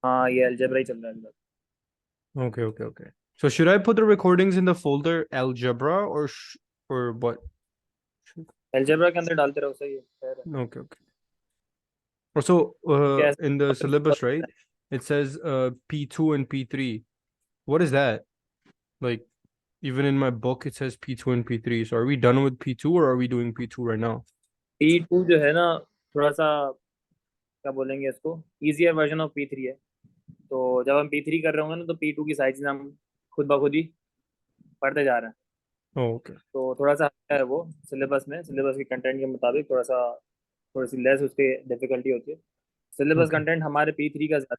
हाँ, ये अलजेब्रा ही चल रहा है अभी तक। Okay, okay, okay. So should I put the recordings in the folder algebra or what? Algebra के अंदर डालते रहो, सही है, खैर है। Okay, okay. Also, क्योंकि ऐसे in the topics बहुत syllabus, right? होते हैं। It says P2 and P3. What is that? Like, even in my book, it says P2 and P3. So are we done with P2 or are we doing P2 right now? P2 जो है ना, थोड़ा सा क्या बोलेंगे इसको, easier version of P3 है। तो जब हम P3 कर रहे होंगे ना, तो P2 की सारी चीजें हम खुद ब खुद ही पढ़ते जा रहे हैं। Oh, okay. तो थोड़ा सा हल्का है वो, सिलेबस में, सिलेबस के कंटेंट के मुताबिक थोड़ा सा, थोड़ी सी लेस उसकी डिफिकल्टी होती है। Syllabus Okay. कंटेंट हमारे P3 का ज्यादा।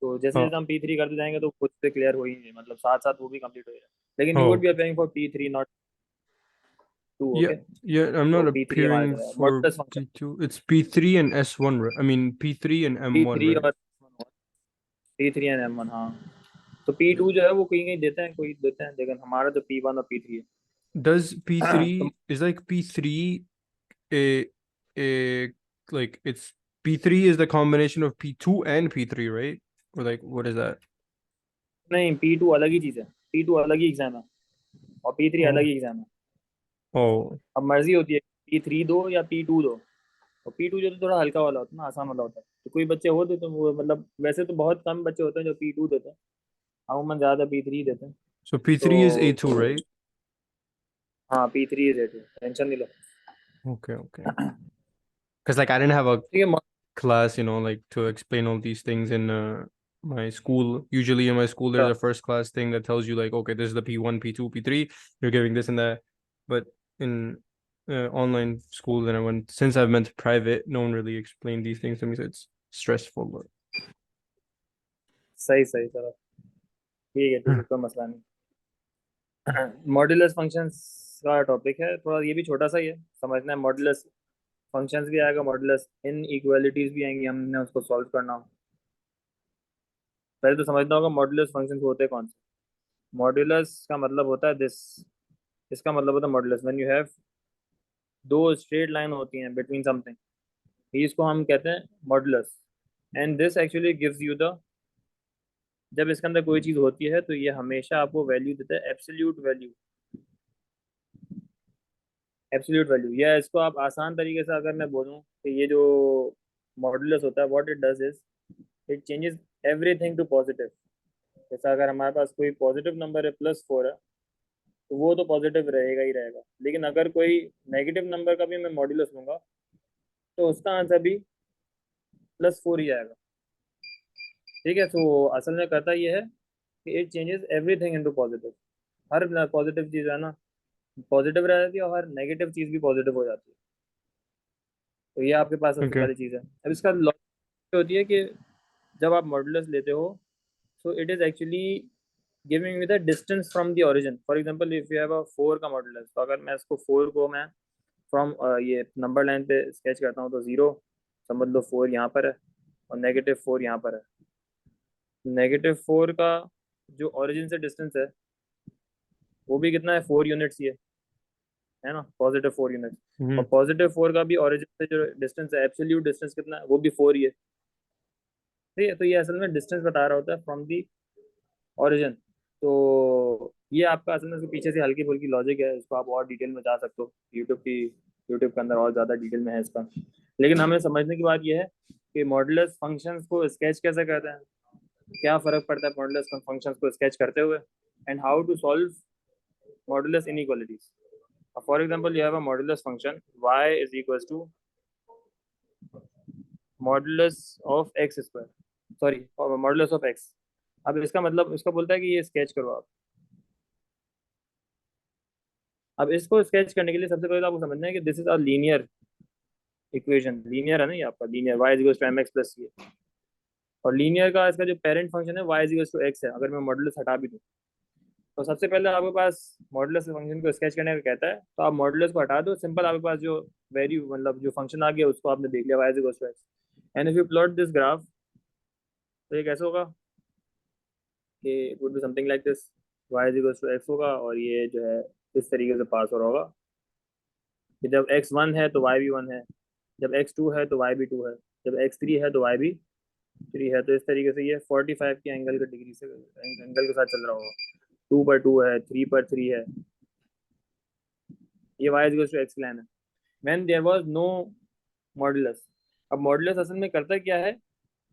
तो जैसे Oh, जैसे हम P3 करते जाएंगे तो खुद से क्लियर हो ही नहीं, मतलब साथ साथ वो भी कंप्लीट हो जाए। लेकिन you oh, would be okay. Appearing for P3 not to, Yeah, okay. yeah, I'm तो not P3 हमारा appearing जो है for modulus function, P2. It's P3 and S1, right? I mean, P3 and M1, P3 right? और P3 and M1, हाँ। तो P2 जो है वो कहीं कहीं देते हैं, कोई देते हैं, लेकिन हमारा तो P1 और P3 Does है। तो P3 is like P3 a a like it's P3 is the combination of P2 and P3, right? Or like what is that? नहीं, P2 अलग ही चीज़ है। P2 अलग ही एग्जाम है, और P3 अलग Oh, ही एग्जाम है। oh, अब मर्जी होती है P3 दो या P2 दो। और P2 जो तो थोड़ा हल्का वाला होता है ना, आसान वाला होता है। तो कोई बच्चे होते तो वो, मतलब वैसे तो बहुत कम बच्चे होते हैं जो P2 देते हैं, अमूमन ज़्यादा P3 देते हैं। so P3 is तो A2, right? हाँ, P3 देते हैं, टेंशन नहीं लो। Okay, okay. Because like I didn't have a ठीक है। class, like to explain all these things in my school. Usually in my school, there's a first class thing that tells you like, okay, this is the P1, P2, P3. You're giving this and that. But in online school, then I went since I've been to private, no one really explained these things to me, so it's stressful. But सही सही, चलो ठीक है, ठीक है, कोई मसला नहीं। मॉड्यूलस फंक्शंस का टॉपिक है, थोड़ा ये भी छोटा सा ही है, समझना है। मॉड्यूलस फंक्शंस भी आएगा, मॉड्यूलस इन इक्वालिटीज भी आएंगी, हमने उसको सॉल्व करना हो। पहले तो समझना होगा मॉड्यूलस फंक्शंस होते कौन से। मॉड्यूलस का मतलब होता है दिस, इसका मतलब होता है मॉड्यूलस व्हेन यू हैव दो स्ट्रेट लाइन होती हैं बिटवीन समथिंग, इसको हम कहते हैं modulus. And this actually gives you the, जब इसके अंदर कोई चीज होती है तो ये हमेशा आपको वैल्यू देता है, एब्सोल्यूट वैल्यू। एब्सोल्यूट वैल्यू, या इसको आप आसान तरीके से अगर मैं बोलूँ कि ये जो मॉड्यूलस होता है, what it does is, it changes everything to positive. जैसा अगर हमारे पास कोई पॉजिटिव नंबर है, +4 है, तो वो तो पॉजिटिव रहेगा ही रहेगा। लेकिन अगर कोई नेगेटिव नंबर का भी मैं मॉड्यूलस लूंगा, तो उसका आंसर भी +4 ही आएगा। ठीक है। तो असल में कहता ये है कि it changes everything into positive. Her positive चीज है ना पॉजिटिव रह जाती है, और हर नेगेटिव चीज भी पॉजिटिव हो जाती है। तो ये आपके पास सबसे okay, पहली चीज है। अब इसका लॉजिक होती है कि जब आप मॉड्यूलस लेते हो, सो it is actually giving with the distance from the origin. For example if you have अ 4 का मॉड्यूलस, तो अगर मैं इसको 4 को मैं फ्रॉम ये नंबर लाइन पे स्केच करता हूँ, तो 0 समझ लो, 4 यहाँ पर है, और -4 यहाँ पर है। -4 का जो ओरिजिन से डिस्टेंस है, वो भी कितना है, 4 यूनिट्स ही है ना, +4 यूनिट्स। और hmm, +4 का भी ओरिजिन से जो डिस्टेंस है, एब्सोल्यूट डिस्टेंस कितना है, वो भी 4 ही है। ठीक है। तो ये असल में डिस्टेंस बता रहा होता है फ्रॉम दी ओरिजिन। तो ये आपका असल में इसके पीछे से हल्की फुल्की लॉजिक है, इसको आप और डिटेल में जा सकते हो, यूट्यूब के अंदर और ज़्यादा डिटेल में है इसका। लेकिन हमें समझने की बात यह है कि मॉडुलस फंक्शंस को स्केच कैसे करते हैं, क्या फ़र्क पड़ता है मॉडुलस फंक्शंस को स्केच करते हुए, and how to solve modulus inequalities. For example, you have a modulus function y is equal to modulus of x square, sorry, modulus of x. अब इसका मतलब, इसका बोलता है कि ये स्केच करो आप। अब इसको स्केच करने के लिए सबसे पहले तो आपको समझना है कि this is a linear equation. Linear है ना ये आपका, linear y is equal to mx plus ये। और लीनियर का इसका जो पेरेंट फंक्शन है y is equal to x है, अगर मैं मॉडुलस हटा भी दूँ। तो सबसे पहले आपके पास मॉडुलस फंक्शन को स्केच करने का कहता है, तो आप मॉडुलस को हटा दो, सिंपल आपके पास जो वैल्यू, मतलब जो फंक्शन आ गया, उसको आपने देख लिया, y is equal to x। And if you plot this graph, तो ये कैसे होगा कि it would be something like this. y is equal to x होगा, और ये जो है इस तरीके से पास हो रहा होगा कि जब x1 है तो y भी 1 है, जब x2 है तो y भी 2 है, जब x3 है तो y भी 3 है, तो इस तरीके से ये 45 के एंगल के डिग्री से एंगल के साथ चल रहा होगा। 2 पर 2 है, 3 पर 3 है, ये y is two x plan है when there was no modulus. अब मॉडुलस असल में करता क्या है,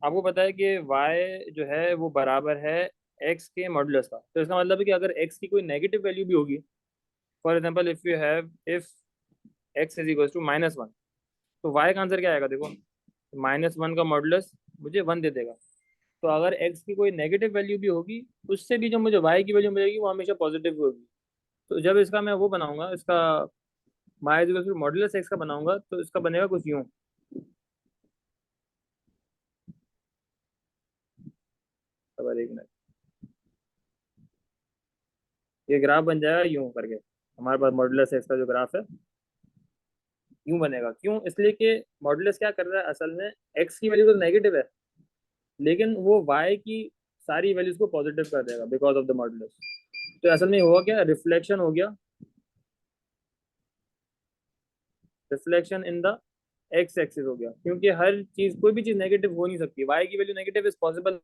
आपको पता है कि y जो है वो बराबर है x के मॉडुलस का। तो इसका मतलब है कि अगर x की कोई नेगेटिव वैल्यू भी होगी, for example if x is equal to -1, तो y का आंसर क्या आएगा देखो, -1 का मॉडुलस मुझे 1 दे देगा। तो अगर x की कोई नेगेटिव वैल्यू भी होगी, उससे भी जो मुझे y की वैल्यू मिलेगी वो हमेशा पॉजिटिव होगी। तो जब इसका मैं वो बनाऊंगा, इसका y is to modulus x का बनाऊंगा, तो इसका बनेगा कुछ यूं। अब एक मिनट, ये ग्राफ बन जाएगा यूं करके। हमारे पास मॉडुलस एक्स का जो ग्राफ है यूं बनेगा। क्यों? इसलिए कि मॉडुलस क्या कर रहा है असल में, एक्स की वैल्यू तो नेगेटिव है, लेकिन वो वाई की सारी वैल्यूज को पॉजिटिव कर देगा बिकॉज ऑफ द मॉडुलस। तो असल में हुआ क्या, रिफ्लेक्शन हो गया, reflection in the x axis हो गया। क्योंकि हर चीज, कोई भी चीज नेगेटिव हो नहीं सकती, वाई की वैल्यू नेगेटिव इज पॉसिबल।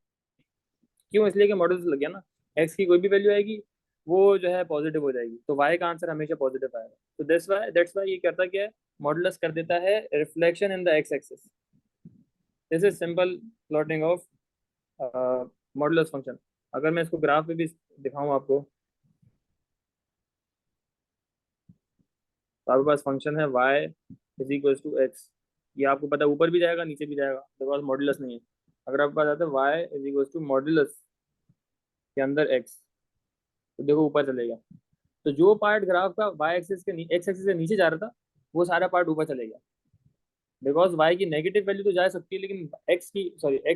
क्यों? इसलिए कि मॉडुलस लग गया ना, एक्स की कोई भी वैल्यू आएगी वो जो है पॉजिटिव हो जाएगी, तो वाई का आंसर हमेशा पॉजिटिव आएगा। तो दैट्स वाई ये करता क्या है, मॉडुलस कर देता है reflection in the x axis. This is simple plotting of modulus function. अगर मैं इसको ग्राफ पे भी दिखाऊं आपको, तो आपके पास फंक्शन है y is equal to x. ये आपको पता है ऊपर भी जाएगा नीचे भी जाएगा, तो पास मॉडुलस नहीं है। अगर आपके पास आता है y is equal to modulus के अंदर x, तो देखो ऊपर चलेगा। तो जो पार्ट ग्राफ का y एक्सिस के x एक्सिस से नीचे जा रहा था, वो सारा पार्ट ऊपर चलेगा। बिकॉज y की नेगेटिव वैल्यू तो जा सकती है, लेकिन x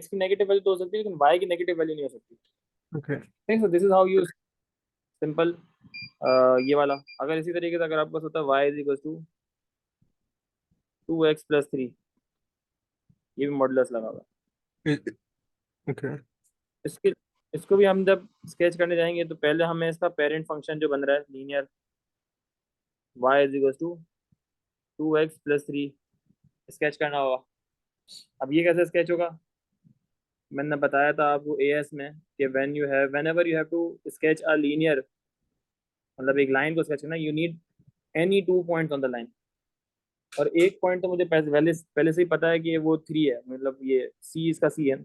की नेगेटिव वैल्यू तो हो सकती है, लेकिन y की नेगेटिव वैल्यू नहीं हो सकती। Okay. ठीक, so this is how you simple. ये वाला अगर इसी तरीके से अगर आपके पास होता है y is equal to 2x+3, ये भी मॉडुलस लगा हुआ It- Okay. है। इसके इसको भी हम जब स्केच करने जाएंगे, तो पहले हमें इसका पेरेंट फंक्शन जो बन रहा है linear y is equal to 2x+3 sketch करना होगा। अब ये कैसे स्केच होगा, मैंने बताया था आपको एएस में कि whenever you have to sketch a linear, मतलब एक लाइन को स्केच करना, you need any 2 points on the line. और एक पॉइंट तो मुझे पहले पहले से ही पता है कि वो 3 है, मतलब ये सी इसका 3 है।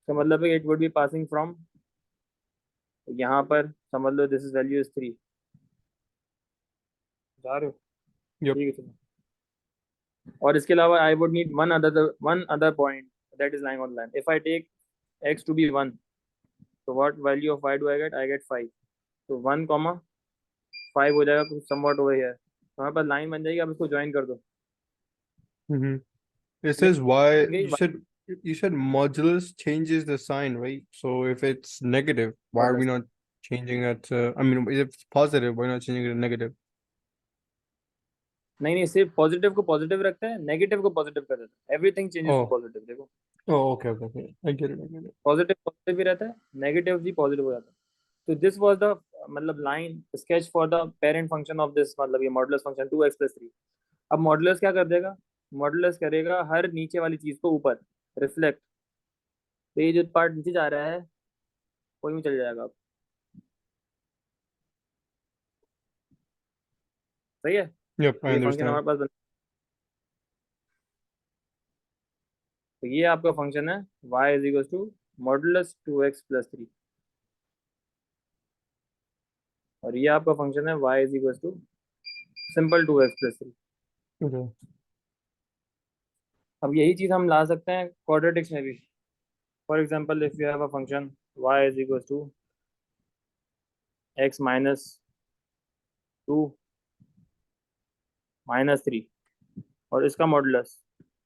तो मतलब it would be passing from, यहाँ पर समझ लो दिस इज वैल्यू इज 3। जा रहे हो? Yep. ठीक है चलो। और इसके अलावा I would need one other point that is lying on line. If I take x to be 1, तो what value of y do I get 5। तो 1, 5 हो जाएगा कुछ समवॉट ओवर हियर, तो हमारे पास लाइन बन जाएगी। अब इसको ज्वाइन कर दो। Mm-hmm. It ये says why बन गई you said modulus changes the sign, right? So if it's negative, why are we modulus. not changing it? I mean, if it's positive, why not changing it to negative? नहीं नहीं, सिर्फ positive को positive रखता है, negative को positive कर देता है। Everything changes to Oh, positive. देखो, oh, okay, okay, okay. I get it. I get it. Positive positive भी रहता है, नेगेटिव भी पॉजिटिव हो जाता है। तो दिस वाज द मतलब line sketch for the parent function of this, मतलब ये मॉडुलस फंक्शन 2x+3। अब मॉडुलस क्या कर देगा, मॉडुलस करेगा हर नीचे वाली चीज को ऊपर रिफ्लेक्ट। तो ये जो पार्ट नीचे जा रहा है कोई में चल जाएगा अब। सही है, Yep, तो I ये फंक्शन understand. हमारे पास तो ये आपका फंक्शन है y is equal to modulus 2x+3। और ये आपका फंक्शन है y is equal to simple 2x+3। Okay. अब यही चीज हम ला सकते हैं क्वाड्रेटिक्स में भी। For example if you have a function y is equal to x-2 -3, और इसका मॉडुलस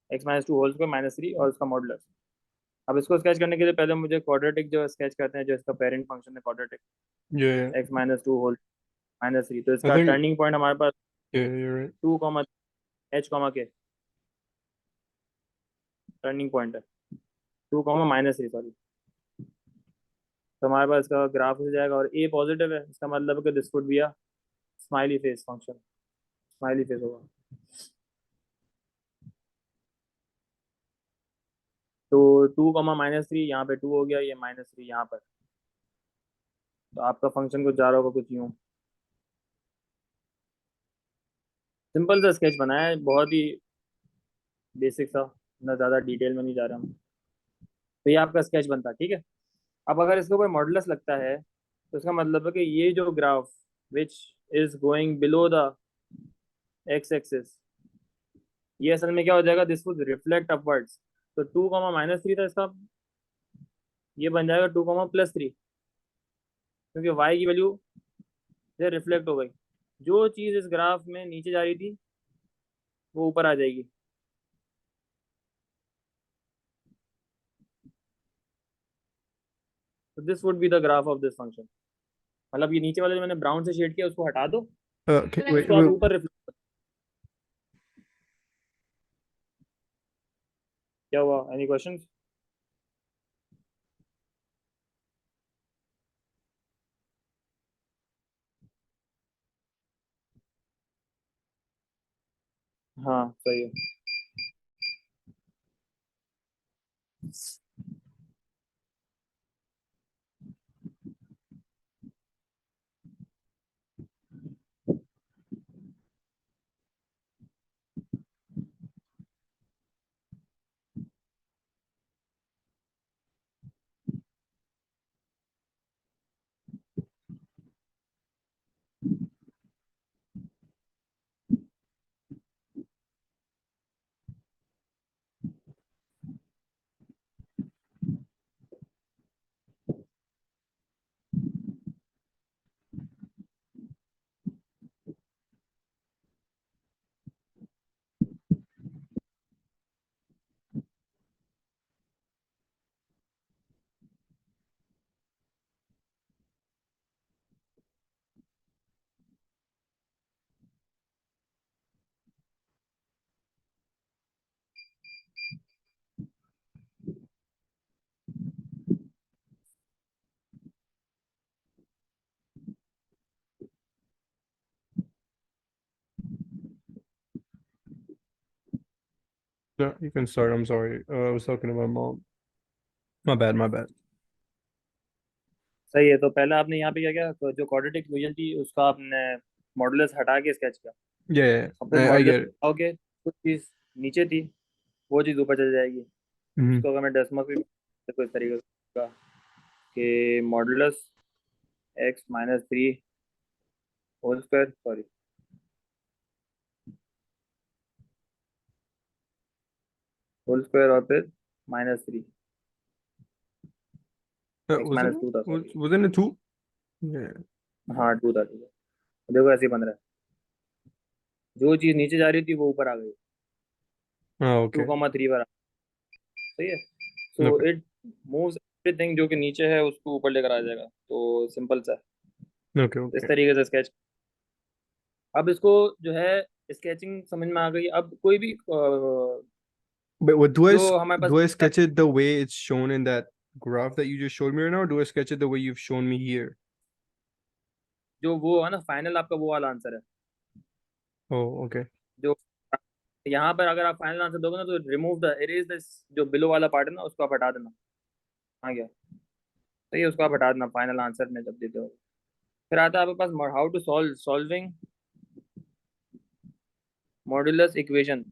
x-2 -3 और इसका मॉडुलस। अब इसको स्केच करने के लिए पहले मुझे क्वाड्रेटिक जो स्केच करते हैं, जो इसका पेरेंट फंक्शन है क्वाड्रेटिक, Yeah, yeah. x-2 तो I इसका think टर्निंग पॉइंट हमारे पास yeah, you're right. 2, h, k turning point है, 2, -3 सॉरी। तो हमारे पास इसका ग्राफ हो जाएगा, और ए पॉजिटिव है, इसका मतलब है कि this would be a smiley face function, smiley face होगा। तो 2, -3 यहाँ पे 2 हो गया, ये -3 यहाँ पर। तो आपका फंक्शन कुछ जा रहा होगा कुछ यूँ। सिंपल सा स्केच बनाया है, बहुत ही बेसिक सा, ना ज़्यादा डिटेल में नहीं जा रहा हूँ। तो ये आपका स्केच बनता है, ठीक है। अब अगर इसको कोई मॉडुलस लगता है तो इसका मतलब है कि ये जो graph which is going below the x axis, ये असल में क्या हो जाएगा, दिस वुड रिफ्लेक्ट अपवर्ड्स। तो 2, -3 था इसका, ये बन जाएगा 2, +3, क्योंकि y की वैल्यू से रिफ्लेक्ट हो गई। जो चीज़ इस ग्राफ में नीचे जा रही थी वो ऊपर आ जाएगी। तो this would be the graph of this function. मतलब ये नीचे वाले जो मैंने ब्राउन से शेड किया उसको हटा दो, Wait, उसको आप wait. ऊपर रिफ्लेक्ट। क्या हुआ, एनी क्वेश्चन? हाँ सही है। No, you can start. I'm sorry. I was talking to my mom. My bad, my bad. सही है। तो पहले आपने यहाँ पे क्या किया, तो जो क्वाड्रेटिक इक्वेशन थी उसका आपने मॉडुलस हटा के स्केच किया। Yeah, yeah, और फिर I मॉडुलस get it. हटाओगे, कुछ चीज़ नीचे थी वो चीज़ ऊपर चल जाएगी। Mm-hmm. उसको अगर मैं डेसिमल भी तो इस तरीके का कि modulus x-3 whole square, sorry, whole square और फिर -3, x Wasn't minus it? Two था sorry. Wasn't it two? Yeah. हाँ 2 था, ठीक है। देखो ऐसे ही बन रहा है, जो चीज़ नीचे जा रही थी वो ऊपर आ गई, Oh, two okay. Comma three पर सही है। So Okay. It moves everything जो कि नीचे है उसको ऊपर लेकर आ जाएगा। तो सिंपल सा है। Okay. इस Okay. तरीके से स्केच। अब इसको जो है स्केचिंग समझ में आ गई। अब कोई भी But what do जो हमारे do I pass sketch it the way it's shown in that graph that you just showed me right now, or do I sketch it the way you've shown me here? जो वो है ना final, आपका वो वाला answer है। Oh, okay. जो यहाँ पर अगर आप फाइनल आंसर दोगे ना तो रिमूव द इरेज द, जो बिलो वाला पार्ट है ना उसको आप हटा देना। आ गया, सही है, उसको आप हटा देना फाइनल आंसर में जब देते हो। फिर आता है आपके पास how to solving modulus equation.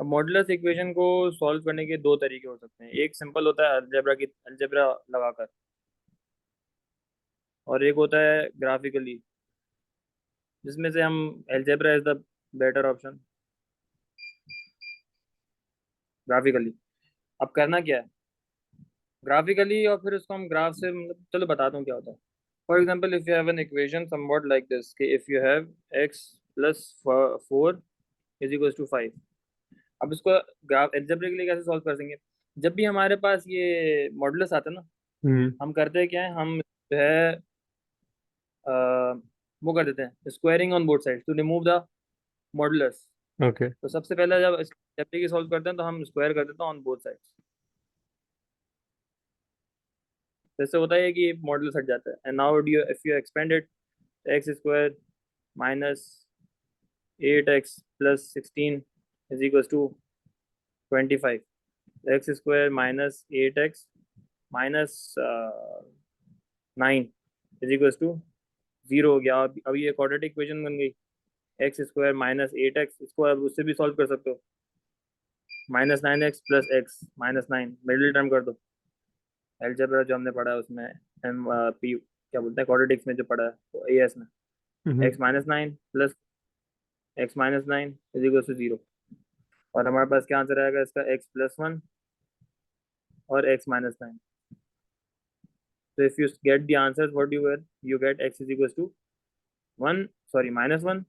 अब मॉड्यूलस इक्वेशन को सॉल्व करने के दो तरीके हो सकते हैं। एक सिंपल होता है अलजेब्रा लगाकर, और एक होता है ग्राफिकली, जिसमें से हम algebra is the better option graphically. अब करना क्या है ग्राफिकली, और फिर उसको हम ग्राफ से, मतलब चलो बताता हूँ क्या होता है। For example if you have an equation somewhat like this कि इफ यू हैव x+4 = 5। अब इसको ग्राफ अलजेब्रा के लिए कैसे सॉल्व कर देंगे, जब भी हमारे पास ये मॉडुलस आता है ना, Mm-hmm. हम करते हैं क्या है, हम जो है अ, वो कर देते हैं squaring on both side to remove the modulus. Okay. तो सबसे पहले जब अलजेब्रा की सॉल्व करते हैं तो हम स्क्वायर कर देते हैं ऑन बोथ साइड। तो इससे होता है कि मॉडुलस हट जाता है। And now do if you expand it, x² - 8x plus 16 is equals to 25. X square minus 8x minus 9 is equals to 0 हो गया। अब ये क्वाड्रेटिक इक्वेशन बन गई। एक्स स्क्वायर माइनस 8x, इसको अब उससे भी सॉल्व कर सकते हो। -9x plus x -9 middle term कर दो। अलजेब्रा जो हमने पढ़ा है उसमें एम पी क्या बोलते हैं, क्वाड्रेटिक्स में जो पढ़ा है तो ए एस में Mm-hmm. x-9 plus x-9 is equal to 0। और हमारे पास क्या आंसर आएगा इसका, x+1 और x-9। So if you get the answers, what do you get? You get x is equals to 1, sorry, -1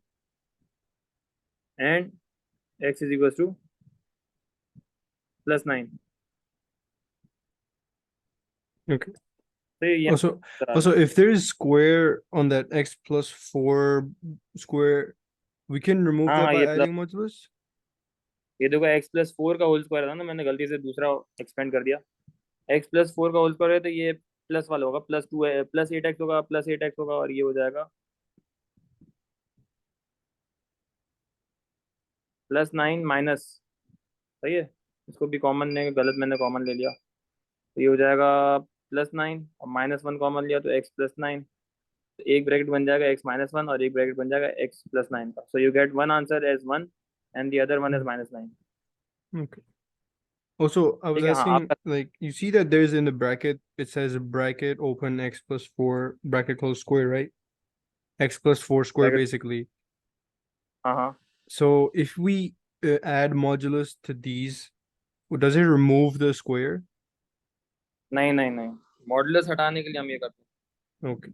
and x is equals to +9. Okay. तो ये Also, करा दें। if there is square on that x plus 4 square, we can remove हाँ that हाँ, by ये plus, adding modulus? ये देखो x+4 का होल स्क्वायर था ना, मैंने गलती से दूसरा एक्सपेंड कर दिया। x+4 का होल स्क्वायर है तो ये प्लस वाला होगा, +2 है, +8x होगा, +8x होगा और ये हो जाएगा +9 माइनस, सही है। इसको भी कॉमन ने गलत मैंने कॉमन ले लिया तो ये हो जाएगा +9 और -1 कॉमन लिया तो x+9। तो एक ब्रैकेट बन जाएगा x-1 और एक ब्रैकेट बन जाएगा x+9 का। So you get one answer as 1 and the other one is Mm. -9। Okay. Also, I was ठीक है, हाँ asking, आपका like, you see that there's in the bracket, it says bracket open x plus 4 bracket close square, right? X plus 4 square, bracket, basically. हाँ हाँ। So if we add modulus to these, does it remove the square? नहीं नहीं नहीं, modulus हटाने के लिए हम ये करते हैं। Okay.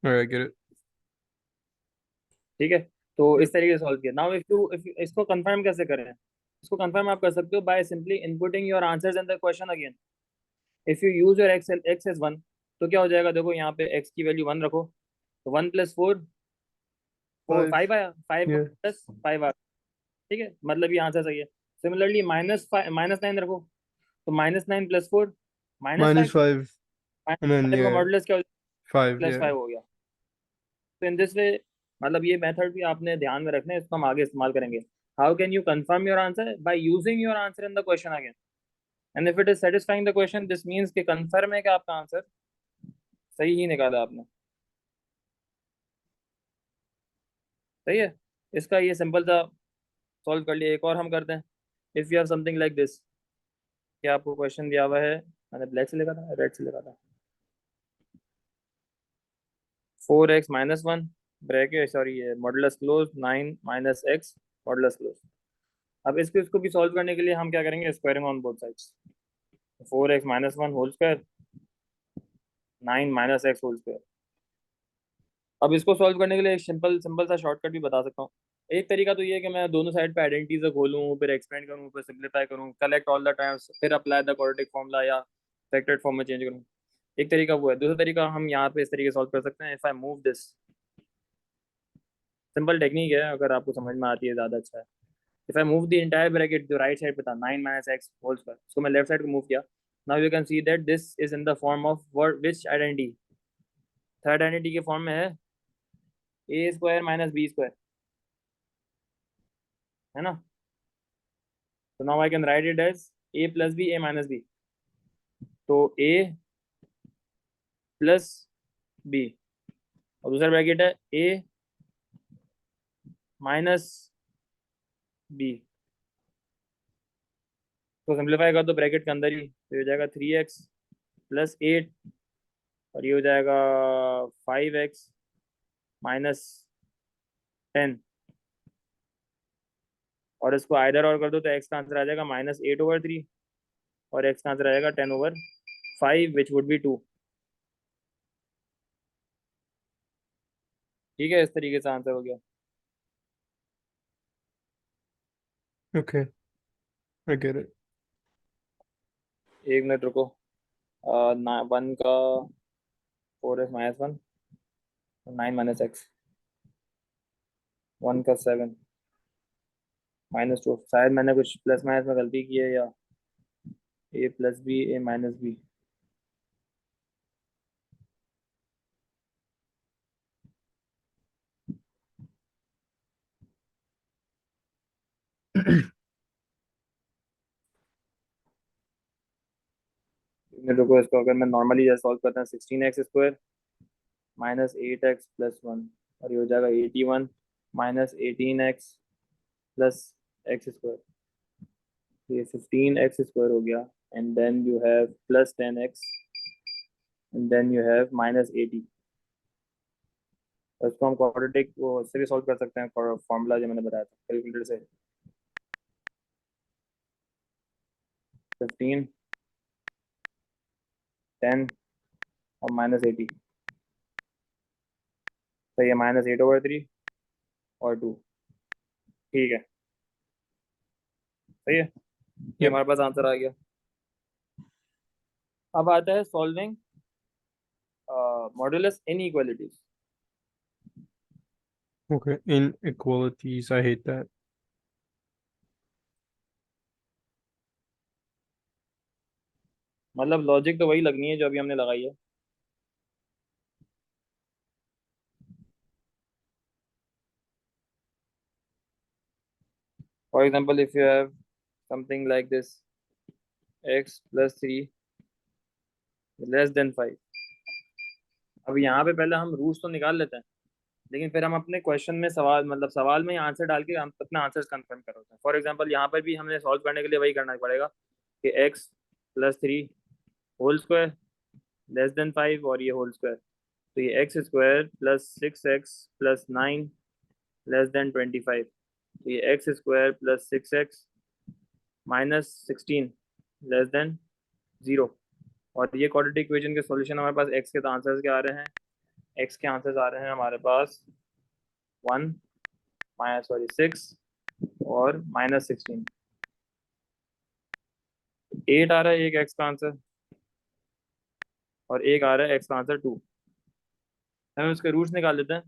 All right, get it. ठीक है, तो Yep. इस तरीके से सॉल्व किया। नाउ इफ इसको कंफर्म कैसे करें, इसको कंफर्म आप कर सकते हो by simply inputting your answers in the question again. If you use your x as 1 तो क्या हो जाएगा, देखो यहाँ पे x की वैल्यू 1 रखो तो 1+4 5. 5 आया, 5 Yeah. प्लस 5 आया। ठीक है, मतलब ये आंसर सही है। सिमिलरली -9 रखो तो -9 + 4 Minus -5, 5. And then, का yeah, मॉडुलस क्या हो, 5. +5 Yeah. हो गया। तो इन दिस वे, मतलब ये मेथड भी आपने ध्यान में रखना है, इसको हम आगे इस्तेमाल करेंगे। How can you confirm your answer, by using your answer in the question again, and if it is satisfying the question this means कि कंफर्म है कि आपका आंसर सही ही निकाला आपने। सही है, इसका ये सिंपल सा सॉल्व कर लिया। एक और हम करते हैं। If you have something like this, क्या आपको क्वेश्चन दिया हुआ है, मैंने ब्लैक से लिखा था रेड से लिखा था, 4x-1 ब्रैकेट, सॉरी ये modulus close 9 minus x modulus close. अब इसको भी सॉल्व करने के लिए हम क्या करेंगे, squaring on both sides. 4x-1 whole square 9 minus x whole square. अब इसको सॉल्व करने के लिए एक सिंपल सिंपल सा शॉर्टकट भी बता सकता हूँ। एक तरीका तो ये है कि मैं दोनों साइड पे आइडेंटिटीज खोलूँ, फिर एक्सपेंड करूँ, फिर सिंप्लीफाई करूँ, कलेक्ट ऑल द टर्म्स, फिर अप्लाई द क्वाड्रेटिक फॉर्मूला या फैक्टर्ड फॉर्म में चेंज करूँ। एक तरीका वो है। दूसरा तरीका हम यहाँ पे इस तरीके सॉल्व कर सकते हैं। If I move this, simple technique है, अगर आपको समझ में आती है ज़्यादा अच्छा है। If I move the entire bracket जो राइट साइड पे था 9 माइनस एक्स होल स्क्वायर, उसको मैं लेफ्ट साइड को मूव किया। Now you can see that this is in the form of word which identity, third identity के फॉर्म में है, A square minus B square, है ना। तो now I can write it as A plus B, A minus B. तो A plus B और दूसरा ब्रैकेट है ए माइनस बी। तो सिंप्लीफाई कर दो ब्रैकेट के अंदर ही, तो हो जाएगा 3x प्लस 8 और ये हो जाएगा 5x माइनस 10। और इसको आइदर और कर दो तो x का आंसर आ जाएगा -8/3 और x का आंसर आ जाएगा 10/5 विच वुड बी 2। ठीक है, इस तरीके से आंसर हो गया। Okay, I get it. एक मिनट रुको, 1 का 4x-1, 9 - x, 1 का 7 -2। शायद मैंने कुछ प्लस माइनस में गलती की है, या ए plus B, A minus B. रुको, इसको अगर मैं नॉर्मली जैसे सॉल्व करता हूँ, 16x² माइनस 8x+1, और ये हो जाएगा 81 माइनस 18x प्लस x²। ये 15x² हो गया, and then you have plus 10x, and then you have minus 80। और इसको हम क्वाड्रेटिक वो इससे भी सॉल्व कर सकते हैं, फॉर्मूला जो मैंने बताया था कैलकुलेटर से। 15, 10 और माइनस 80, तो ये -8/3 और 2। ठीक है, सही है, ये Yep. हमारे पास आंसर आ गया। अब आता है solving modulus inequalities. Okay. Inequalities. I hate that. मतलब लॉजिक तो वही लगनी है जो अभी हमने लगाई है। For example, if you have something like this, x+3 <5। अब यहाँ पे पहले हम रूट्स तो निकाल लेते हैं, लेकिन फिर हम अपने क्वेश्चन में सवाल, मतलब सवाल में आंसर डाल के हम अपना आंसर कंफर्म करोगे। फॉर एग्जांपल यहाँ पर भी हमें सॉल्व करने के लिए वही करना पड़ेगा कि x+3 होल स्क्वायर <5 और ये होल स्क्वायर, तो ये x² प्लस 6x+9 <25। तो ये x² प्लस 6x माइनस 16 <0। और ये क्वाड्रेटिक इक्वेशन के सॉल्यूशन हमारे पास x के तो आंसर्स क्या आ रहे हैं, x के आंसर्स आ रहे हैं हमारे पास 1 सॉरी 6 और -16। 8 आ रहा है एक x का आंसर, और एक आ रहा है x का आंसर 2। हमें उसके रूट्स निकाल लेते हैं।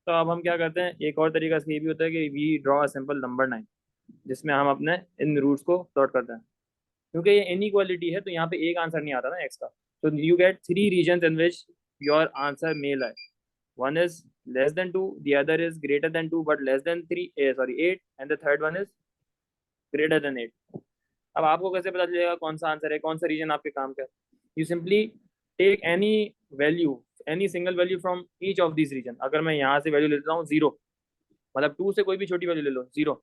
तो अब हम क्या करते हैं, एक और तरीका से ये भी होता है कि we draw a simple number 9, जिसमें हम अपने इन रूट्स को प्लॉट करते हैं। क्योंकि ये इनइक्वालिटी है तो यहाँ पे एक आंसर नहीं आता ना x का, तो you get 3 region in which your answer may lie। One is less than 2, the other is greater than 2 but less than 3, sorry 8, and the third one is greater than 8। अब आपको कैसे पता चलेगा कौन सा आंसर है, कौन सा रीजन आपके काम का है? You simply take any value, any single value from each of this region. अगर मैं यहाँ से वैल्यू लेता हूँ 0, मतलब 2 से कोई भी छोटी वैल्यू ले लो 0।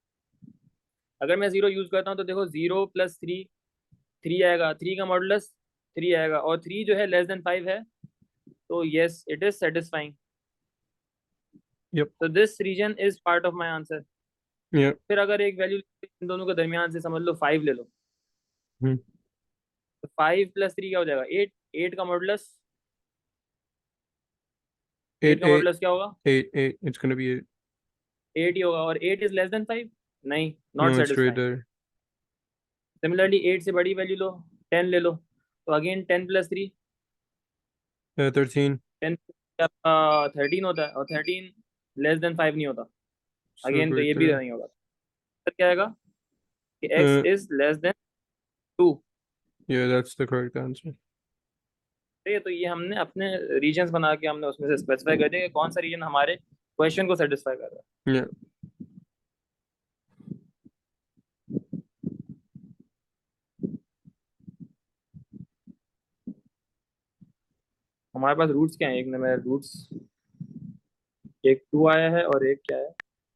अगर मैं 0 यूज करता हूँ तो देखो 0 + 3 3 आएगा, 3 का मॉडुलस 3 आएगा, और 3 जो है <5 है, तो yes it is satisfying. Yep. तो this region is part of my answer. Yep. फिर अगर एक वैल्यू इन दोनों के दरमियान से समझ लो 5 ले लो, Hmm. तो 5 + 3 क्या हो जाएगा 8। 8 का मॉडुलस, 8 Eight. का Eight. मॉडुलस क्या होगा, 8. 8. It's gonna be 8. 8 ही होगा, और 8 इज <5। नहीं, not No, it's right satisfying. there. Similarly 8 से बड़ी वैल्यू लो, 10 ले लो, तो अगेन 10 + 3, 13. 10 13 होता है, और 13 <5 नहीं होता। So अगेन तो right ये भी there. नहीं होगा। तो क्या आएगा कि x Uh, is <2। yeah, that's the correct answer. तो ये हमने अपने रीजन्स बना के हमने उसमें से स्पेसिफाई कर दिया कि कौन सा रीजन हमारे क्वेश्चन को सेटिस्फाई कर रहा है। Yeah. हमारे पास रूट्स क्या है, एक में रूट्स, एक 2 आया है और एक क्या है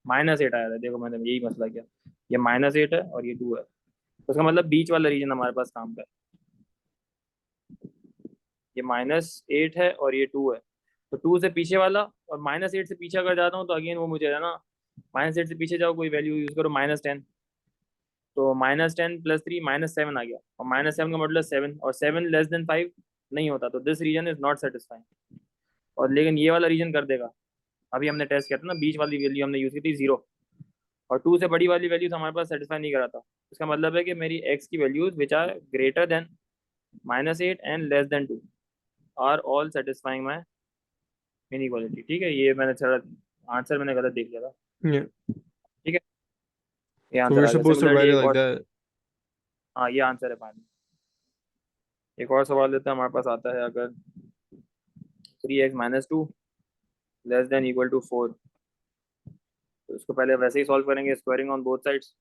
-8 आया था। देखो मैंने यही मसला किया, ये -8 है और ये 2 है, तो उसका मतलब बीच वाला रीजन हमारे पास काम का है। ये -8 है और ये 2 है, तो 2 से पीछे वाला, और -8 से पीछे अगर जाता हूँ तो अगेन वो मुझे है ना, -8 से पीछे जाओ कोई वैल्यू यूज करो -10, तो -10 + 3 -7 आ गया, और -7 का मतलब 7, और 7 <5 नहीं होता, तो this region is not satisfying. और लेकिन ये वाला रीजन कर देगा। अभी हमने टेस्ट किया था ना, बीच वाली वैल्यू हमने यूज की थी 0, और 2 से बड़ी वाली वैल्यू हमारे पास सेटिस्फाई नहीं करा था। इसका मतलब है कि मेरी x की values which are greater than -8 and <2 are all satisfying my inequality. ठीक है, ये मैंने थोड़ा आंसर मैंने गलत देख लिया था। Yeah. ठीक है, ये So आंसर we're आ गया। supposed to similarly write it एक like और, that. हाँ ये आंसर है फाइनल। एक और सवाल लेते हैं, हमारे पास आता है अगर 3x - 2 < = 4, तो इसको पहले वैसे ही सॉल्व करेंगे, squaring on both sides.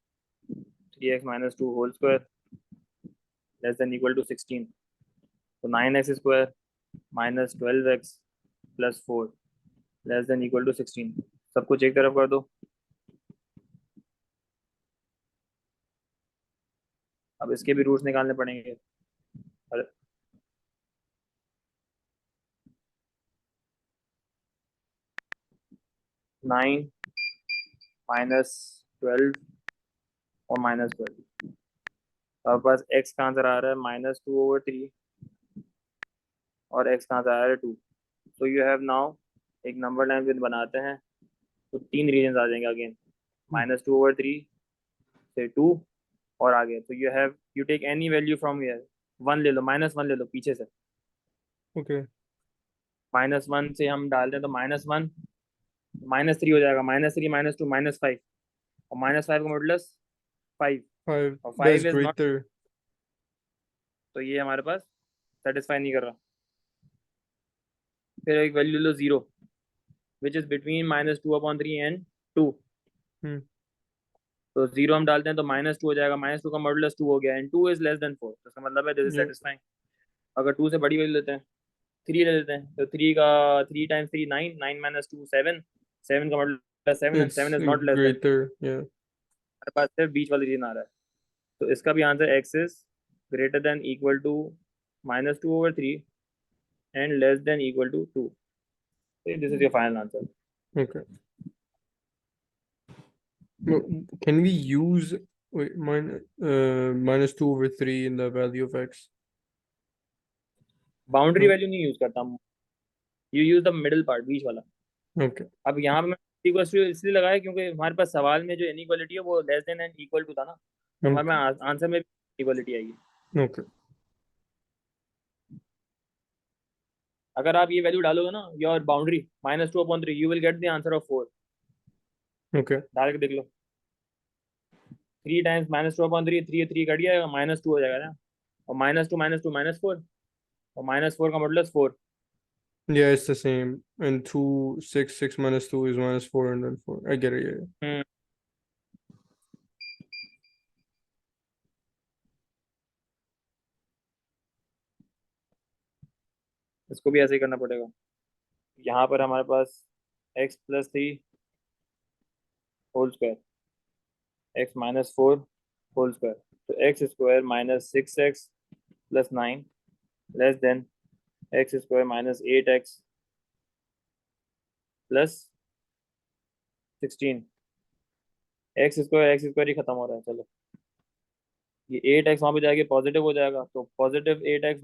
3x minus 2 whole square less than equal to 16. तो 9x square minus 12x plus 4 less than equal to 16. सब कुछ एक तरफ कर दो. अब इसके भी रूट्स निकालने पड़ेंगे. 9 minus 12 और -12. अब पास x का आंसर आ रहा है -2/3 और x का आंसर आ रहा है 2. तो यू हैव नाउ एक नंबर लाइन विद बनाते हैं तो 3 रीजन आ जाएंगे अगेन. -2/3 से 2 और आगे. तो you take any value from here. 1 ले लो, -1 ले लो पीछे से. Okay. -1 से हम डालते हैं तो -1 -3 हो जाएगा. -3 -2 -5 और -5 का मॉडुलस 5 5. और That's 5 इज नॉट. greater. तो ये हमारे पास सेटिस्फाई नहीं कर रहा. फिर एक value low 0 which is between -2/3 and 2. Hmm. तो 0 हम डालते हैं तो -2 हो जाएगा. -2 का मॉडुलस 2 हो गया एंड 2 इज लेस देन 4. तो इसका मतलब है दिस इज Yeah. सेटिस्फाइंग. अगर 2 से बड़ी वैल्यू लेते हैं 3 ले लेते हैं तो 3 का 3 टाइम्स 3 9 9 -2 7. 7 का modulus 7 and It's 7 is not less than. greater. Yeah. हमारे पास सिर्फ बीच वाला रीजन आ रहा है. तो इसका भी answer x is greater than equal to -2/3 and less than equal to 2. This is your final answer. Okay. Well, can we use -2/3 in the value of x? Boundary No. Value नहीं use करता हूँ. You use the middle part, बीच वाला. Okay. अब यहाँ पे मैं equal to इसलिए लगाया क्योंकि हमारे पास सवाल में जो इनइक्वालिटी है वो less than and equal to था ना. तो हमारे में आंसर में इक्वालिटी आएगी. Okay. अगर आप ये वैल्यू डालोगे ना your boundary -2/3 you will get the answer of 4. Okay. डाल के देख लो. 3 टाइम्स -2/3 3 कट जाएगा -2 हो जाएगा ना. और -2 -2 -4 और -4 का modulus 4. Yeah, it's the same. And 2 6 6 minus 2 is -4 and then 4. I get it. Yeah. इसको भी ऐसे ही करना पड़ेगा. यहाँ पर हमारे पास x+3 whole square x -4 whole square. तो x² -6x + 9 less than x² -8x + 16. x² ही खत्म हो रहा है. चलो ये 8x वहां पे जाके पॉजिटिव हो जाएगा तो +8x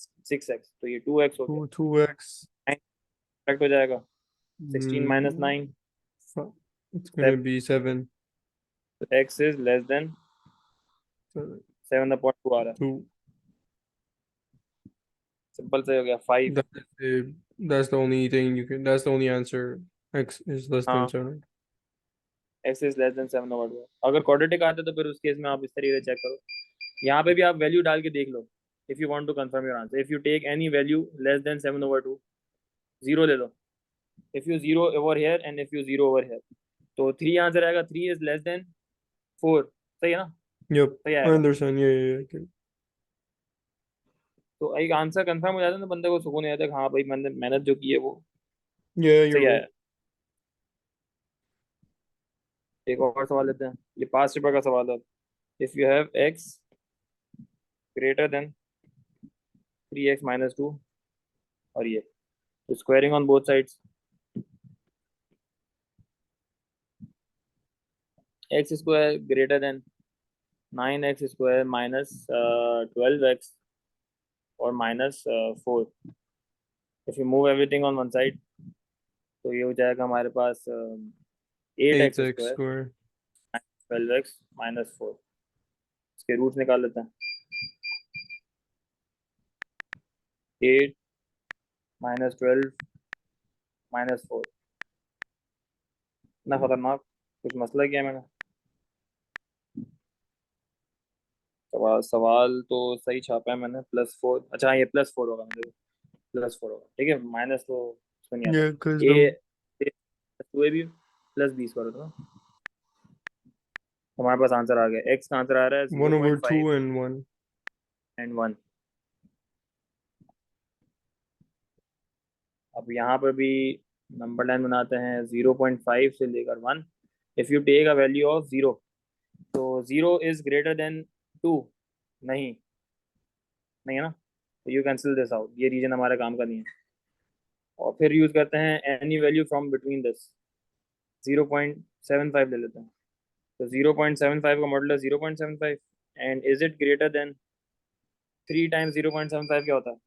- 6x तो ये 2x हो गया. 2x. करेक्ट हो जाएगा. 16 - Mm, 9 it's gonna be 7. तो x इज लेस देन 7/2 आ रहा है. 2. सिंपल से हो गया. 5. That's the only thing you can. That's the only answer. X is less than हाँ 7. x is less than 7/2. अगर क्वाड्रेटिक आता तो फिर उस केस में आप इस तरीके से चेक करो. यहाँ पे भी आप वैल्यू डाल के देख लो. If you want to confirm your answer if you take any value less than 7/2 0 ले लो. If you 0 over here and if you 0 over here तो 3 आंसर आएगा. 3 इज लेस देन 4. सही है ना. Yep. सही I आएगा. understand. Yeah. Okay. तो एक आंसर कंफर्म हो जाता है ना बंदे को सुकून हो जाता है कि हाँ भाई मैंने मेहनत जो की है वो Yeah, सही you're आया. right. एक और सवाल लेते हैं. ये पास्ट पेपर का सवाल है. If you have x greater than 3x - 2 और ये squaring on both sides. x² greater than 9x² -12x और -4. If you move everything on one side तो ये हो जाएगा हमारे पास 8x² 8x square. 12x -4. इसके रूट्स निकाल लेते हैं. 8 -12 -4. इतना खतरनाक कुछ मसला किया मैंने. सवाल तो सही छापा है मैंने. +4. अच्छा ये +4 होगा. मुझे +4 होगा. ठीक है. माइनस तो उसमें नहीं आता. Yeah, because ए 2ab +20 करो तो हमारे पास आंसर आ गया, एक्स का आंसर आ रहा है 1/2 0.5 and 1. एंड 1। अब यहाँ पर भी नंबर लाइन बनाते हैं 0.5 से लेकर 1। If you take a value of 0, तो 0 इज ग्रेटर देन 2। नहीं, नहीं है ना, तो यू कैंसिल दिस आउट, ये रीजन हमारे काम का नहीं है। और फिर यूज करते हैं any value from between this, 0.75 ले लेते हैं। तो 0.75 का मॉडल है 0.75, and is it greater than 3 times 0.75 क्या होता है?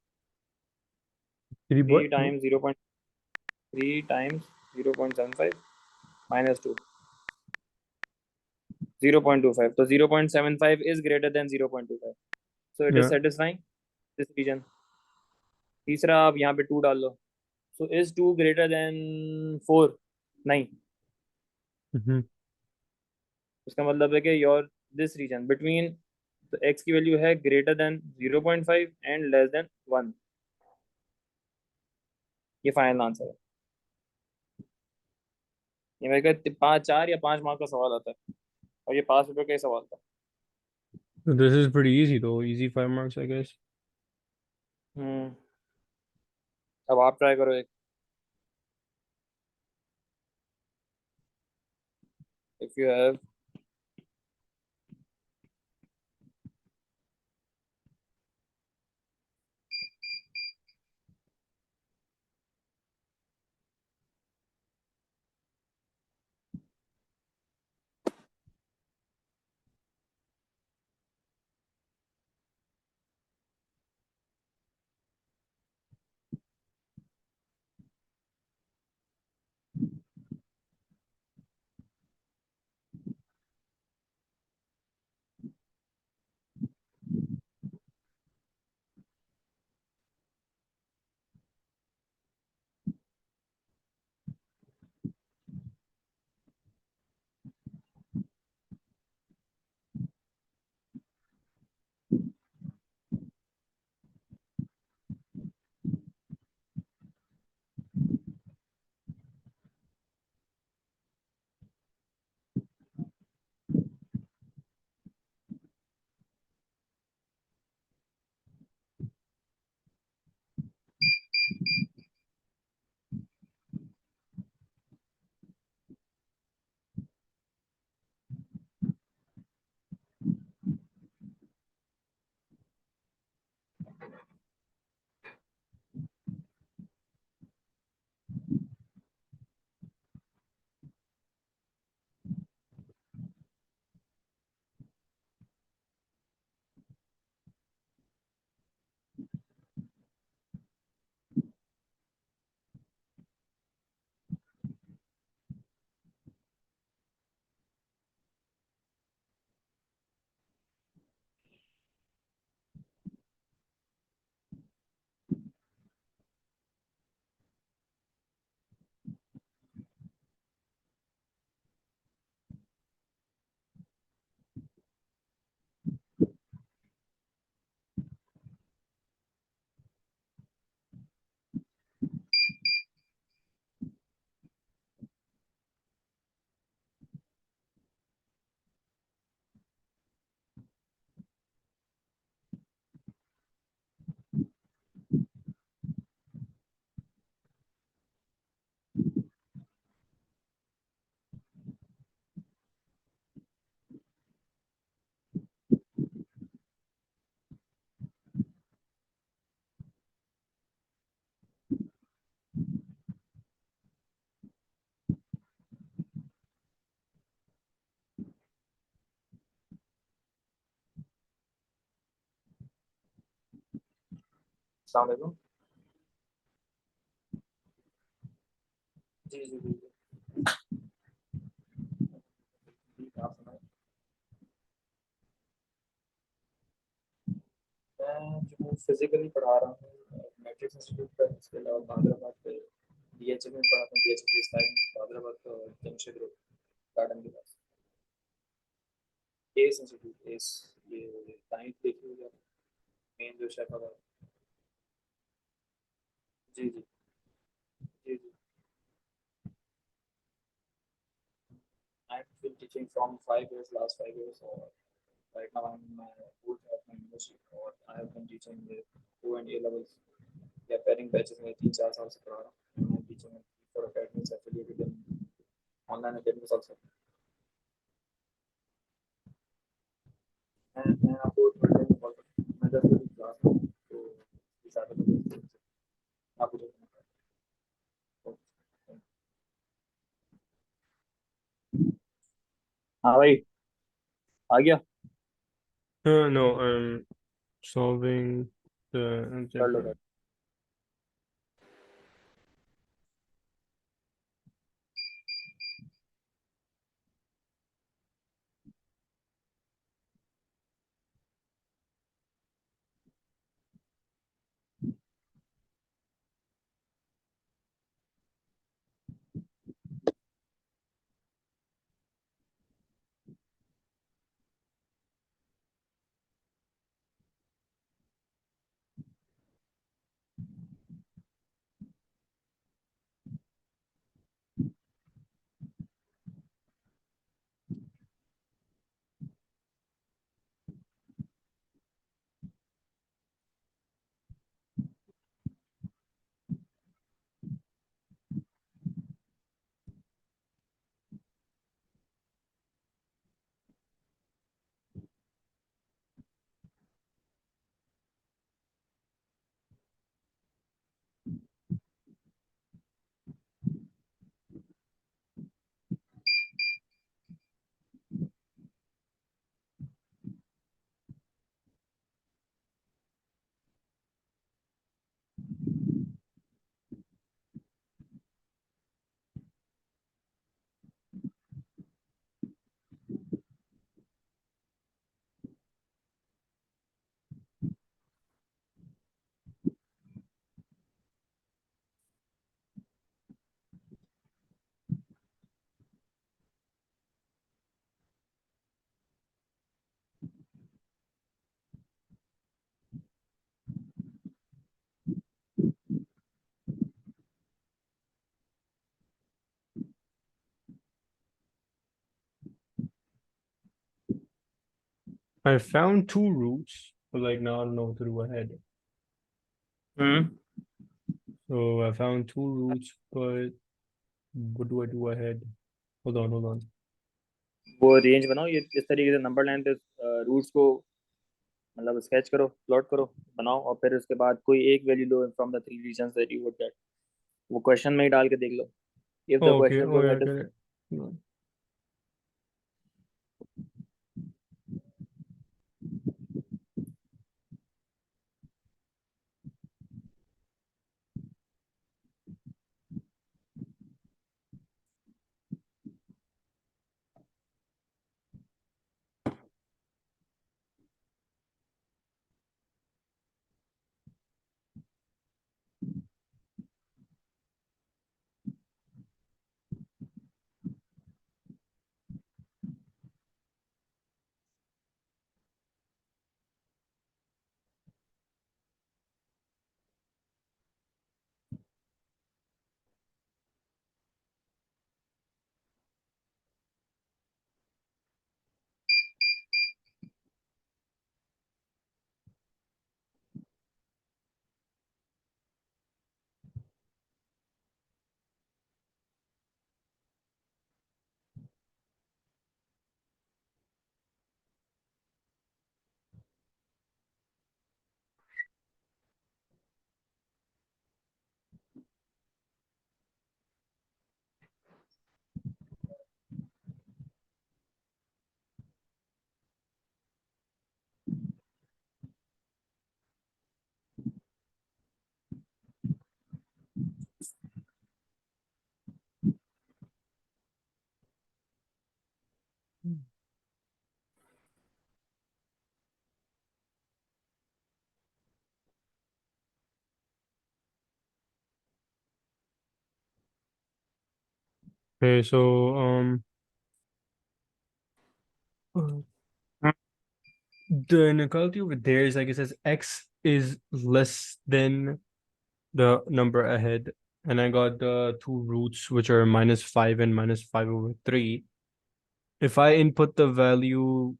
3 थ्री what? Times 0.3 times 0.75 -2, 0.25। तो 0.75 is greater than 0.25, so it is Yeah. Satisfying this region. तीसरा आप यहाँ पे 2 डाल लो, सो इज 2 ग्रेटर देन 4? नहीं। Mm-hmm. उसका मतलब है कि योर दिस रीजन बिटवीन, तो एक्स की वैल्यू है greater than 0.5 and less than 1। ये फाइनल आंसर है। ये मेरे को 4 या 5 मार्क का सवाल आता है, और ये 5 रुपए का ही सवाल था। So this is pretty easy though. Easy 5 marks, I guess. हम्म। अब आप ट्राई करो एक, इफ यू हैव। अस्सलाम वालेकुम। जी जी जी जी, आप सुनाएं। मैं जो फिजिकली पढ़ा रहा हूँ मैट्रिक्स इंस्टीट्यूट पर, इसके अलावा हैदराबाद पे DHM में पढ़ाता हूँ, DHM स्टाइल हैदराबाद का जमशेद रोड गार्डन के पास। एस इंस्टीट्यूट, एस, ये टाइम देखी होगी, मेन जो शेफाबाद। जी जी जी जी। been teaching from 5 years, last 5 years, or right now I'm in my fourth year of my university, or I have been teaching with O and A levels. या pairing batches में 3-4 साल से पढ़ा रहा हूँ मैं teaching for academies affiliated in online academies also मैं आपको थोड़ी देर में कॉल करता हूँ मैं 10 बजे क्लास में हूँ तो इस आधे बजे आपको हाँ भाई आ गया No, I'm solving the कर लो algebra. I found two roots, but like now I don't know what to do ahead. So I found two roots, but what do I do ahead? Hold on. वो range बनाओ ये इस तरीके से number line पे roots को मतलब sketch करो प्लॉट करो बनाओ और फिर उसके बाद कोई एक वैल्यू लो from the 3 regions that you would get वो क्वेश्चन में ही डाल के देख लो if the Oh, okay. Question is Oh, going yeah, I एट get it. Hold on. Okay, so uh, the inequality over there is like it says x is less than the number ahead, and I got the two roots which are -5 and -5/3. if I input the value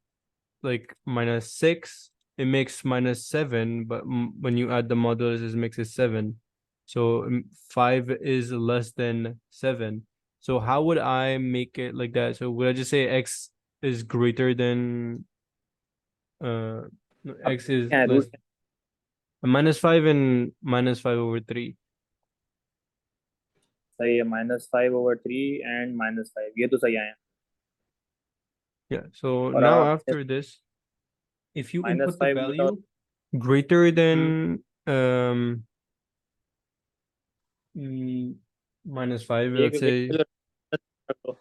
like -6, it makes -7, but when you add the modulus, it makes it 7. So 5 is less than 7. So how would I make it like that? So would I just say x is greater than uh no, अब x is क्या है less root? -5 and -5/3? सही है, -5/3 and -5, ये तो सही आया। Yeah. So और now आप after this, if you minus input the five बताओ। value greater हम्म, than -5, एक let's एक say, जो रख दो।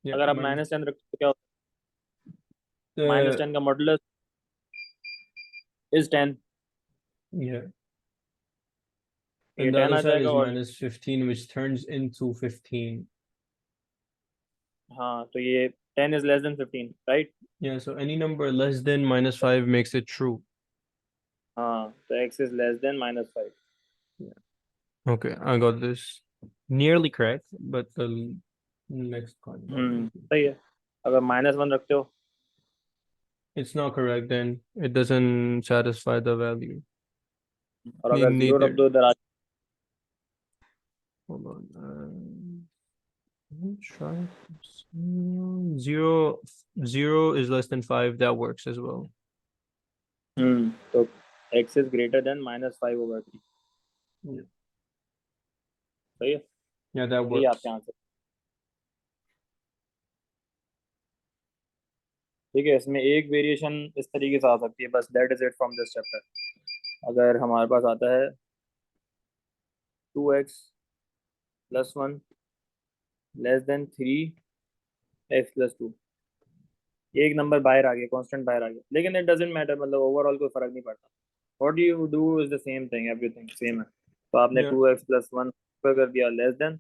yeah, अगर आप minus -10 रखते तो क्या होता है? माइनस the टेन का मॉडुलस इज 10। yeah, ये and the 10 other आ side जाएगा is और -15, which turns into 15. हाँ, तो ये 10 is less than 15, right? Yeah, so any number less than -5 makes it true. हाँ, तो x is less than -5। Yeah. Okay, I got this. Nearly correct, but the next part got me. सही है। अगर -1 रखते हो, It's not correct then. It doesn't satisfy the value. और अगर 0 रख Neither. दो इधर Hold on. Try 0. 0 is less than 5. That works as well. तो x is greater then -5/3। Yeah, सही है, yeah, that यही आपके works. आंसर। ठीक है, इसमें एक वेरिएशन इस तरीके से आ सकती है, बस that is it from this chapter. अगर हमारे पास आता है 2x+1 लेस देन 3x+2, एक नंबर बाहर आ गया, कांस्टेंट बाहर आ गया, लेकिन इट डजेंट मैटर, मतलब ओवरऑल कोई फर्क नहीं पड़ता। What you do is the same thing, everything same है। तो आपने Yeah. 2x+1 कर दिया लेस देन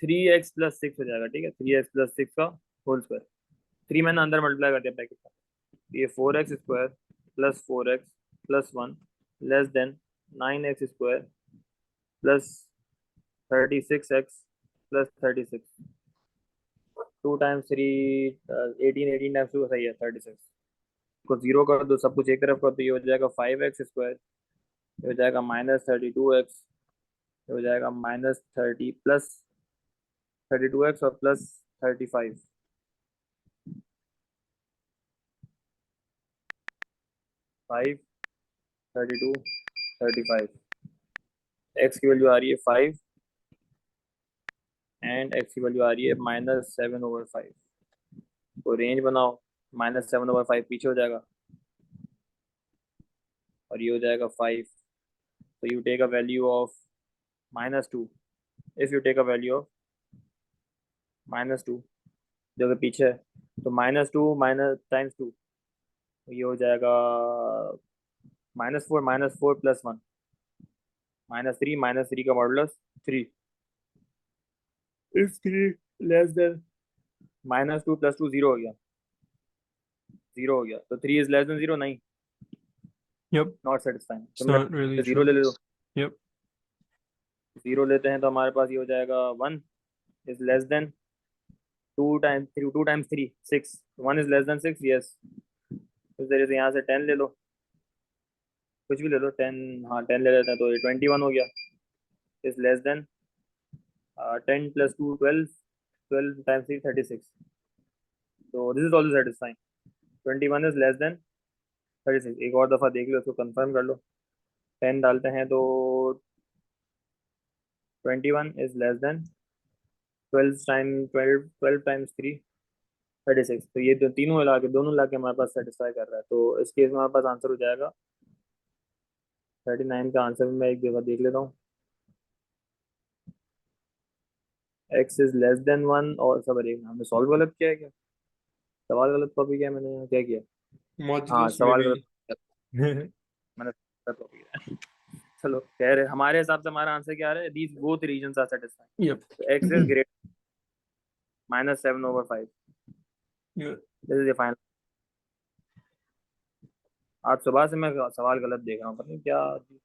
3x+6 हो जाएगा। ठीक है, 3x+6 का होल स्क्वायर। 3 मैंने अंदर मल्टीप्लाई कर दिया ब्रैकेट का। ये 4x² +4x+1 less than 9x² plus 36x+36। 2 × 3 18, 18 × 2 सही है 36। को जीरो कर दो, सब कुछ एक तरफ कर दो, ये हो जाएगा 5x², ये हो जाएगा -32x, ये हो जाएगा -30 प्लस 32x और प्लस 35। 5, 32, 35। एक्स की वैल्यू आ रही है 5 एंड एक्स की वैल्यू आ रही है -7/5। तो रेंज बनाओ, -7/5 पीछे हो जाएगा और ये हो जाएगा 5। तो you take a value of -2। If you take a value of -2 जो कि पीछे है, तो -2 माइनस टाइम्स 2, ये हो जाएगा -4, -4 + 1 -3, -3 का मॉडुलस 3। इफ 3 लेस देन -2 + 2 0 हो गया, 0 हो गया, तो 3 इज लेस देन 0 नहीं, Yep. Not satisfying. It's तो not really मैं 0 true. ले लो, Yep. 0 लेते हैं तो हमारे पास ये हो जाएगा 1 is less than 2 × 3 6। 1 is less than 6, yes. इस तरीके से यहाँ से 10 ले लो, कुछ भी ले लो, 10, हाँ 10 ले लेते हैं, तो ये 21 हो गया। Is less than 10 + 2 12, 12 × 3 36। तो this is also satisfying. 21 is less than 36। एक और दफ़ा देख लो, इसको कंफर्म कर लो। 10 डालते हैं तो 21 इज लेस देन 12 × 3 36। तो ये जो तीनों मिला के, दोनों मिला के हमारे पास सेटिस्फाई कर रहा है, तो इस केस में हमारे पास आंसर हो जाएगा 39 का आंसर भी मैं एक दफ़ा देख लेता हूँ। एक्स इज लेस देन 1, और सब एक हमने सॉल्व गलत किया है क्या? सवाल गलत कॉपी किया मैंने, यहाँ क्या किया? हाँ, Modulus सवाल गलत, maybe. मैंने गलत कॉपी किया। चलो, कह रहे हमारे हिसाब से हमारा आंसर क्या आ रहा है, these both regions are satisfying. Yep. तो x is great -7/5। Yeah. This is the final. आज सुबह से मैं सवाल गलत देख रहा हूँ, पता नहीं क्या, इतने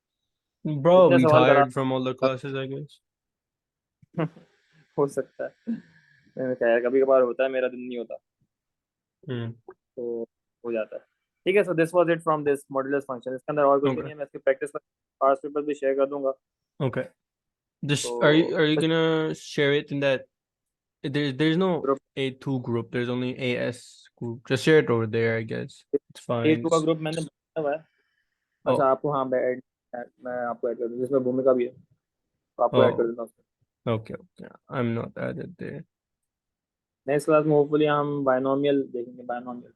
Probably सवाल करा। tired from all the classes, I guess. हो सकता है। मैंने कहा यार कभी कभार होता है, मेरा दिन नहीं होता, Hmm. तो हो जाता है। ठीक है, so this was it from this modulus function. इसके अंदर और कुछ भी Okay. नहीं है, मैं इसकी प्रैक्टिस पर पास पेपर भी शेयर कर दूंगा। Okay. Just तो are you बस gonna share it in that there's no group, A2 group, there's only AS group. Just share it over there, I guess. It's a fine. Two का group मैंने बनाया हुआ है। अच्छा Oh, आपको, हाँ मैं आपको ऐड कर दूँ, जिसमें भूमिका भी है, तो आपको ऐड कर oh, देता हूँ। okay, okay. I'm not added there. Next class में होपफुली हम बायनोमियल देखेंगे, binomial.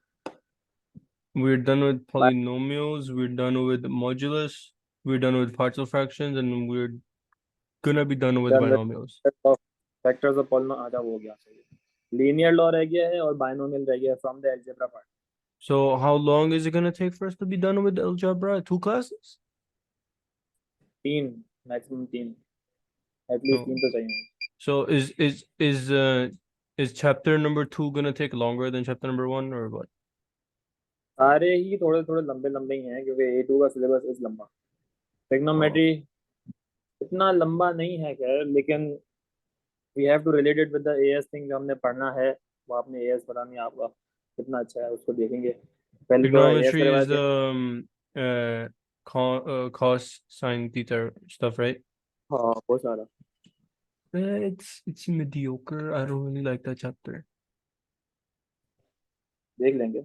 We're done with polynomials, we're done with modulus, we're done with partial fractions, and we're gonna be done with done binomials. With factors of पॉलिनो, आजा हो गया सही। Linear law रह गया है और बायनोमियल रह गया है from the algebra part. So how long is it gonna take for us to be done with algebra? 2 classes? तीन, मैक्सिमम तीन, एटलीस्ट Oh. तीन तो चाहिए। So is chapter number 2 gonna take longer than chapter number 1 or what? सारे ही थोड़े थोड़े लंबे लंबे ही हैं, क्योंकि ए टू का सिलेबस इस लंबा। Oh. ट्रिग्नोमेट्री इतना लंबा नहीं है खैर, लेकिन we have to relate it with the AS thing जो हमने पढ़ना है। वो आपने एएस पता नहीं आपका कितना अच्छा है, उसको देखेंगे। पहले तो एएस के Trigonometry बारे is में। cos sine theta stuff, right? हाँ बहुत सारा It's mediocre. I don't really like that chapter. देख लेंगे,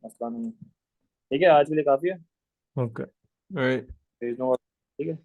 मसला नहीं है। ठीक है, आज के लिए काफ़ी है। Okay. All right. ठीक है।